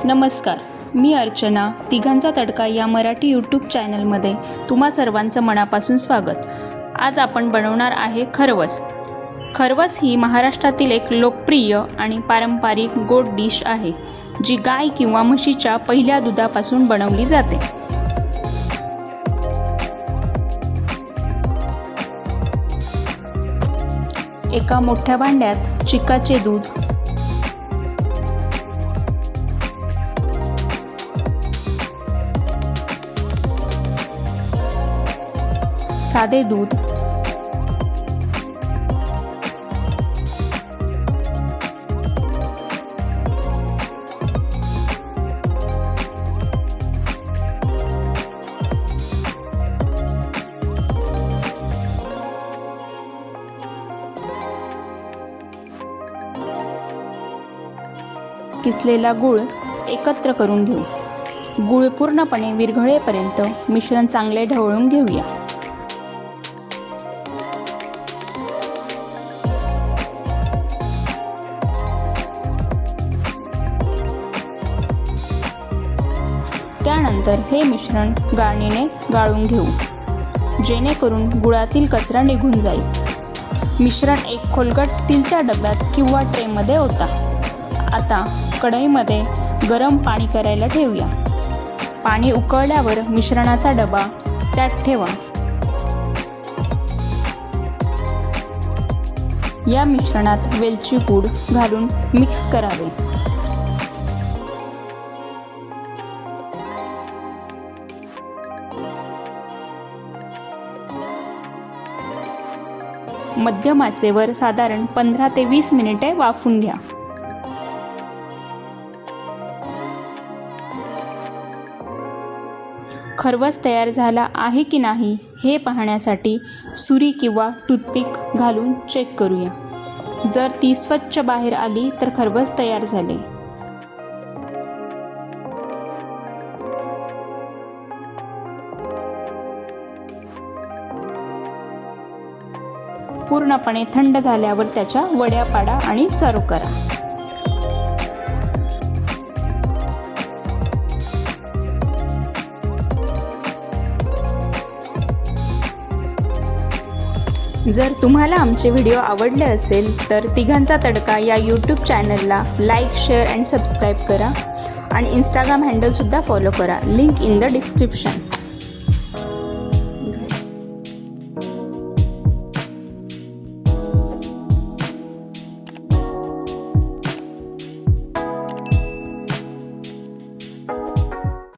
नमस्कार, मी अर्चना. तिघांचा तडका या मराठी यूट्यूब चॅनलमध्ये तुम्हा सर्वांचं मनापासून स्वागत. आज आपण बनवणार आहे खरवस. खरवस ही महाराष्ट्रातील एक लोकप्रिय आणि पारंपरिक गोड डिश आहे, जी गाय किंवा म्हशीच्या पहिल्या दुधापासून बनवली जाते. एका मोठ्या भांड्यात चिकाचे दूध, साधे दूध, किसलेला गूळ एकत्र करून घेऊ. गूळ पूर्णपणे विरघळेपर्यंत मिश्रण चांगले ढवळून घेऊया. त्यानंतर हे मिश्रण गाळणीने गाळून घेऊ, जेणेकरून गुळातील कचरा निघून जाईल. मिश्रण एक खोलगट स्टीलच्या डब्यात किंवा ट्रेमध्ये ओता. आता कढईमध्ये गरम पाणी करायला ठेवूया. पाणी उकळल्यावर मिश्रणाचा डबा त्यात ठेवा. या मिश्रणात वेलची पूड घालून मिक्स करावे. मध्यम आचेवर साधारण 15 ते 20 मिनिटे वाफवून घ्या. खरवस तयार झाला आहे की नाही हे पाहण्यासाठी सुरी किंवा टूथपिक घालून चेक करूया. जर ती स्वच्छ बाहेर आली तर खरवस तयार झाले. पूर्णपणे थंड झाल्यावर त्याच्या वड्या पाडा आणि सर्व करा. जर तुम्हाला आमचे व्हिडिओ आवडले असेल तर तिघांचा तडका या यूट्यूब चॅनलला लाईक, शेअर आणि सबस्क्राईब करा आणि इंस्टाग्राम हँडलसुद्धा फॉलो करा. Link in the description.